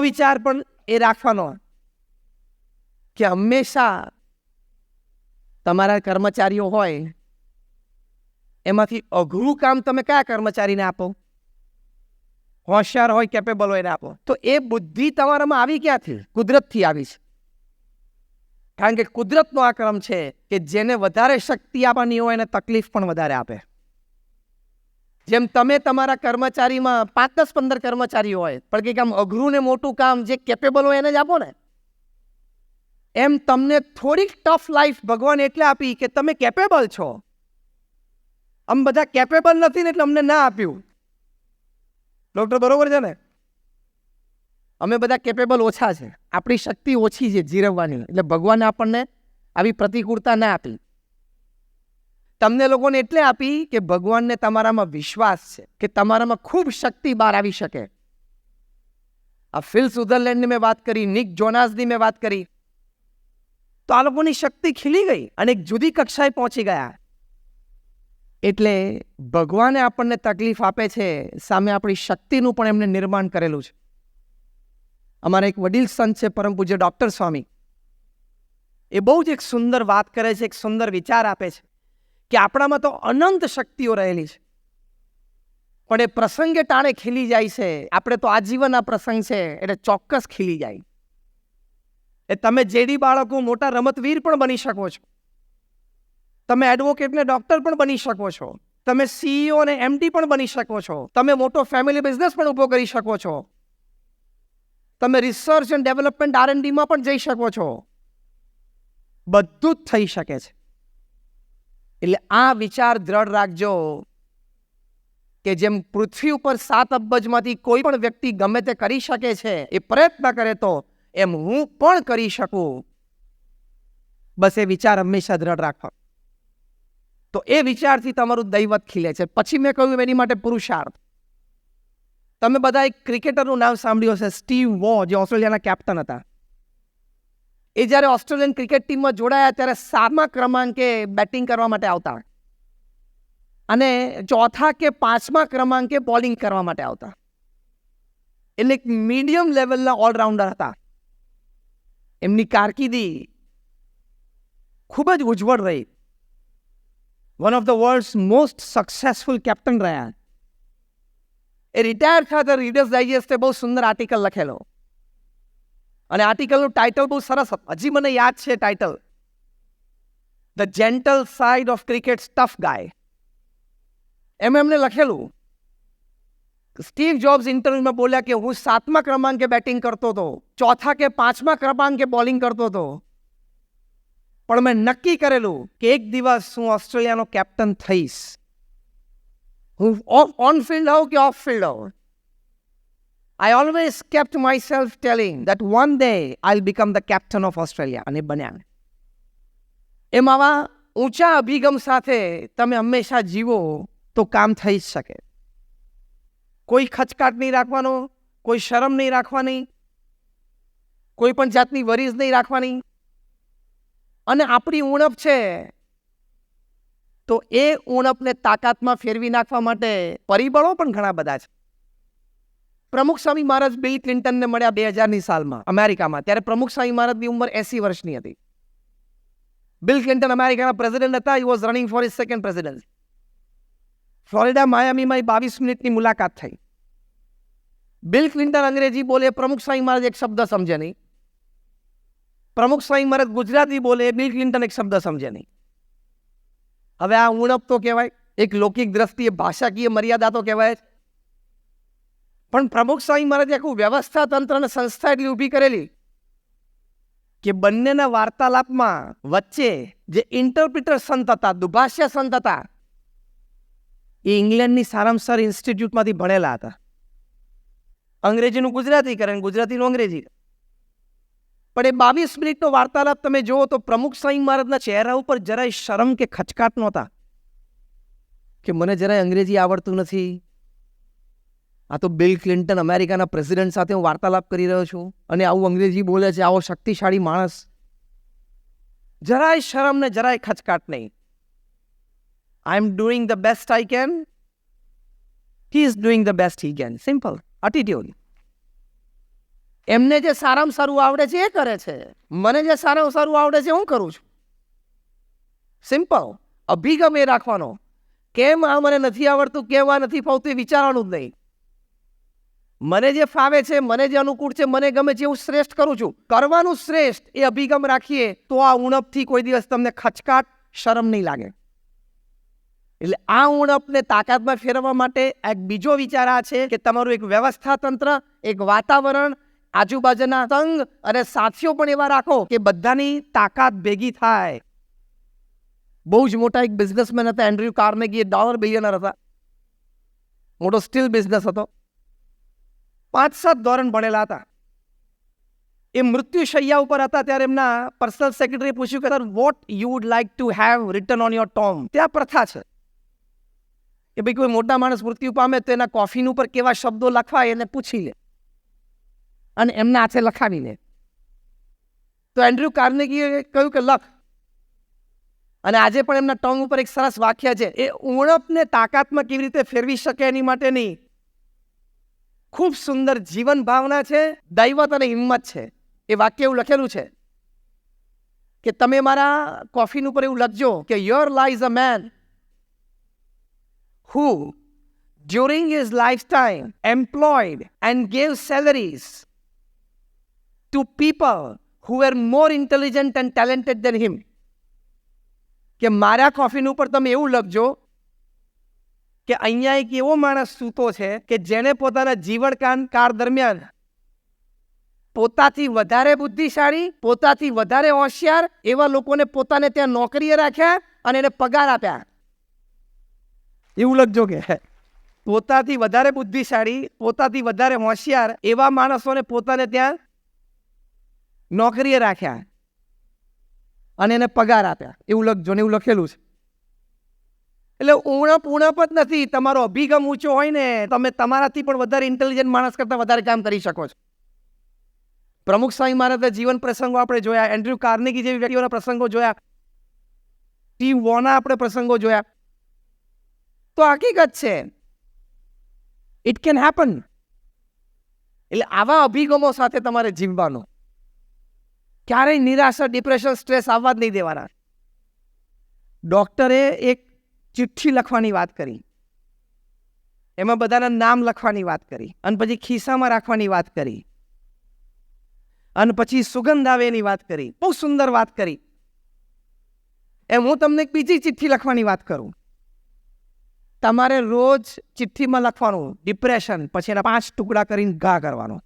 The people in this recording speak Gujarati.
વિચાર પણ એ રાખવાનો કે હંમેશા તમારા કર્મચારીઓ હોય એમાંથી અઘરું કામ તમે કયા કર્મચારીને આપો? હોશિયાર હોય, કેપેબલ હોય એને આપો. તો એ બુદ્ધિ તમારામાં આવી ક્યાંથી? કુદરતથી આવી છે. કારણ કે કુદરતનો આ ક્રમ છે કે જેને વધારે શક્તિ આપવાની હોય એને તકલીફ પણ વધારે આપે. જેમ તમે તમારા કર્મચારીમાં 5, 10, 15 કર્મચારી હોય પણ કંઈક આમ અઘરું ને મોટું કામ જે કેપેબલ હોય એને જ આપો ને, એમ તમને થોડીક ટફ લાઈફ ભગવાન એટલે આપી કે તમે કેપેબલ છો. આમ બધા કેપેબલ નથી ને એટલે અમને ના આપ્યું. ડૉક્ટર બરોબર છે ને? અમે બધા કેપેબલ ઓછા છે, આપણી શક્તિ ઓછી છે જીરવવાની, એટલે ભગવાને આપણને આવી પ્રતિકૂળતા ના આપી. તમને લોકોને એટલે આપી કે ભગવાનને તમારામાં વિશ્વાસ છે કે તમારામાં ખૂબ શક્તિ બહાર આવી શકે. આ ફિલ સુધરલેન્ડની મેં વાત કરી, નિક જોનાસની મેં વાત કરી, તો આ લોકોની શક્તિ ખીલી ગઈ અને એક જુદી કક્ષાએ પહોંચી ગયા. એટલે ભગવાને આપણને તકલીફ આપે છે, સામે આપણી શક્તિનું પણ એમને નિર્માણ કરેલું છે. અમારા એક વડીલ સંત છે પરમ પૂજ્ય ડૉક્ટર સ્વામી, એ બહુ જ એક સુંદર વાત કરે છે, એક સુંદર વિચાર આપે છે કે આપણામાં તો અનંત શક્તિઓ રહેલી છે, પણ એ પ્રસંગે ટાણે ખીલી જાય છે. આપણે તો આજીવન આ પ્રસંગ છે એટલે ચોક્કસ ખીલી જાય. એ તમે જેડી બાળકો મોટા રમતવીર પણ બની શકો છો, તમે એડવોકેટ ને ડૉક્ટર પણ બની શકો છો, તમે CEO અને MD પણ બની શકો છો, તમે મોટો ફેમિલી બિઝનેસ પણ ઊભો કરી શકો છો, તમે રિસર્ચ એન્ડ ડેવલપમેન્ટ R&Dમાં પણ જઈ શકો છો. બધું જ થઈ શકે છે. એટલે આ વિચાર દ્રઢ રાખજો કે જેમ પૃથ્વી ઉપર 7 અબજમાંથી કોઈ પણ વ્યક્તિ ગમે તે કરી શકે છે, એ પ્રયત્ન કરે તો એમ હું પણ કરી શકું. બસ એ વિચાર હંમેશા દ્રઢ રાખો. તો એ વિચારથી તમારું દૈવત ખીલે છે. પછી મેં કહ્યું એની માટે પુરુષાર્થ. તમે બધા એક ક્રિકેટરનું નામ સાંભળ્યું હશે, સ્ટીવ વો, જે ઓસ્ટ્રેલિયાના કેપ્ટન હતા. એ જ્યારે ઓસ્ટ્રેલિયન ક્રિકેટ ટીમમાં જોડાયા ત્યારે 7મા ક્રમાંકે બેટિંગ કરવા માટે આવતા અને 4થા કે 5મા ક્રમાંકે બોલિંગ કરવા માટે આવતા. એટલે એક મીડિયમ લેવલના ઓલરાઉન્ડર હતા. એમની કારકિર્દી ખૂબ જ ઉજ્જવળ રહી. One of the world's most successful captain રહ્યા. એ રિટાયર થયા તો રીડર્સ ડાયજેસ્ટે બહુ સુંદર આર્ટિકલ લખેલો અને આર્ટિકલનું ટાઇટલ બહુ સરસ હતું. હજી મને યાદ છે title, the gentle side of cricket tough guy. એમને લખેલું, સ્ટીવ જોબ્સ ઇન્ટરવ્યુમાં બોલ્યા કે હું 7મા ક્રમાંકે બેટિંગ કરતો હતો, 4થા કે 5મા ક્રમાંકે બોલિંગ કરતો હતો, પણ મેં નક્કી કરેલું કે એક દિવસ હું ઓસ્ટ્રેલિયાનો કેપ્ટન થઈશ. હું ઓન ફિલ્ડ હોઉં કે ઓફ ફિલ્ડ હોઉં, I always kept myself telling that one day I'll become the captain of Australia. અને બન્યા. એમ આવા ઊંચા અભિગમ સાથે તમે હંમેશા જીવો તો કામ થઈ જ શકે. કોઈ ખચકાટ નહીં રાખવાનો, કોઈ શરમ નહીં રાખવાની, કોઈ પણ જાતની વરીઝ નહીં રાખવાની. અને આપણી ઉણપ છે તો એ ઉણપને તાકાતમાં ફેરવી નાખવા માટે પરિબળો પણ ઘણા બધા છે. પ્રમુખ સ્વામી મહારાજ બિલ ક્લિન્ટનને મળ્યા 2000ની સાલમાં અમેરિકામાં. ત્યારે પ્રમુખ સ્વામી મહારાજની ઉંમર 80 વર્ષની હતી. બિલ ક્લિન્ટન અમેરિકાના પ્રેસિડેન્ટ હતા. He was running for his second presidency. Florida માયામીમાં 22 મિનિટની મુલાકાત થઈ. બિલ ક્લિન્ટન અંગ્રેજી બોલે, પ્રમુખ સ્વામી મહારાજ એક શબ્દ સમજે નહીં. પ્રમુખ સ્વામી મહારાજ ગુજરાતી બોલે, બિલ ક્લિન્ટન એક શબ્દ સમજે નહીં. હવે આ ઉણપ તો કહેવાય, એક લૌકિક દ્રષ્ટિએ ભાષાકીય મર્યાદા તો કહેવાય. પણ પ્રમુખ સ્વામી મહારાજે આખું વ્યવસ્થા તંત્ર અને સંસ્થા એટલી ઊભી કરેલી કે બંનેના વાર્તાલાપમાં વચ્ચે જે ઇન્ટરપ્રિટર સંત હતા, દુભાષ્ય સંત હતા, એ ઇંગ્લેન્ડની સારામાં સારી ઇન્સ્ટિટ્યૂટમાંથી ભણેલા હતા. અંગ્રેજીનું ગુજરાતી કરે, ગુજરાતીનું અંગ્રેજી. પણ એ 22 મિનિટનો વાર્તાલાપ તમે જુઓ તો પ્રમુખ સ્વામી મહારાજના ચહેરા ઉપર જરાય શરમ કે ખચકાટ નહોતા કે મને જરાય અંગ્રેજી આવડતું નથી, આ તો બિલ ક્લિન્ટન અમેરિકાના પ્રેસિડેન્ટ સાથે હું વાર્તાલાપ કરી રહ્યો છું અને આવું અંગ્રેજી બોલે છે, આવો શક્તિશાળી માણસ. જરાય શરમ ને જરાય ખચકાટ નહીં. I am doing the best I can, he is doing the best he can. Simple attitude. એમને જે સારામાં સારું આવડે છે એ કરે છે, મને જે સારામાં સારું આવડે છે હું કરું છું. સિમ્પલ અભિગમ એ રાખવાનો. કેમ આ મને નથી આવડતું, કેમ આ નથી ફાવતું એ વિચારવાનું જ નહીં. મને જે ફાવે છે, મને જે અનુકૂળ છે, મને ગમે છે એવું શ્રેષ્ઠ કરું છું. કરવાનું શ્રેષ્ઠ એ અભિગમ રાખીએ તો આ ઉણપથી કોઈ દિવસ તમને ખચકાટ, શરમ નહીં લાગે. એટલે આ ઉણપને તાકાતમાં ફેરવવા માટે એક બીજો વિચાર આ છે કે તમારું એક વ્યવસ્થા તંત્ર, એક વાતાવરણ, આજુબાજુના સંગ અને સાથીઓ પણ એવા રાખો કે બધાની તાકાત ભેગી થાય. બહુ જ મોટા એક બિઝનેસમેન હતા, એન્ડ્રયુ કાર્નેગી, $1 બિલિયનર હતા. મોટો સ્ટીલ બિઝનેસ હતો. 5-7 ધોરણ ભણેલા હતા. એ મૃત્યુશૈયા ઉપર હતા ત્યારે એમના પર્સનલ સેક્રેટરી પૂછ્યું કે sir what you would like to have return on your Tom. ત્યાં પ્રથા છે કે ભાઈ કોઈ મોટા માણસ મૃત્યુ પામે તો એના કોફિન ઉપર કેવા શબ્દો લખવા એને પૂછી લે અને એમના હાથે લખાવી લે. તો એન્ડ્રયુ કાર્નેગીએ કહ્યું કે લખ. અને આજે પણ એમના ટોંગ ઉપર એક સરસ વાક્ય છે, એ ઉણપને તાકાતમાં કેવી રીતે ફેરવી શકે એની માટેની ખૂબ સુંદર જીવન ભાવના છે, દૈવત અને હિંમત છે. એ વાક્ય એવું લખેલું છે કે તમે મારા કોફિન ઉપર એવું લખજો કે your lies a man who during his lifetime employed and gave salaries to people who were more intelligent and talented than him. કે મારા કોફિન ઉપર તમે એવું લખજો કે અહીંયા એક એવો માણસ સૂતો છે કે જેણે પોતાના જીવનકાળ દરમિયાન પોતાથી વધારે બુદ્ધિશાળી, પોતાથી વધારે હોશિયાર એવા લોકોને પોતાને ત્યાં નોકરીએ રાખ્યા અને એને પગાર આપ્યા. એવું લખજો કે પોતાથી વધારે બુદ્ધિશાળી, પોતાથી વધારે હોશિયાર એવા માણસોને પોતાને ત્યાં નોકરીએ રાખ્યા અને એને પગાર આપ્યા. એવું લખજો ને એવું લખેલું છે. એટલે ઉણપ જ નથી. તમારો અભિગમ ઊંચો હોય ને તમે તમારાથી પણ વધારે ઇન્ટેલિજન્ટ માણસ કરતાં વધારે કામ કરી શકો છો. પ્રમુખ સ્વામી મહારાજના જીવન પ્રસંગો આપણે જોયા, એન્ડ્રયુ કાર્નેગી જેવી વ્યક્તિઓના પ્રસંગો જોયા, સ્ટીવ વોના આપણે પ્રસંગો જોયા. તો હકીકત છે, ઇટ કેન હેપન. એટલે આવા અભિગમો સાથે તમારે જીવવાનો. ક્યારેય નિરાશા, ડિપ્રેશન, સ્ટ્રેસ આવવા જ નહીં દેવાના. ડોક્ટરે એક ચિઠ્ઠી લખવાની વાત કરી, એમાં બધાના નામ લખવાની વાત કરી, અને પછી ખિસ્સામાં રાખવાની વાત કરી, અને પછી સુગંધ આવે એની વાત કરી. બહુ સુંદર વાત કરી. એમ હું તમને એક બીજી ચિઠ્ઠી લખવાની વાત કરું. તમારે રોજ ચિઠ્ઠીમાં લખવાનું ડિપ્રેશન, પછી એના 5 ટુકડા કરીને ઘા કરવાનો.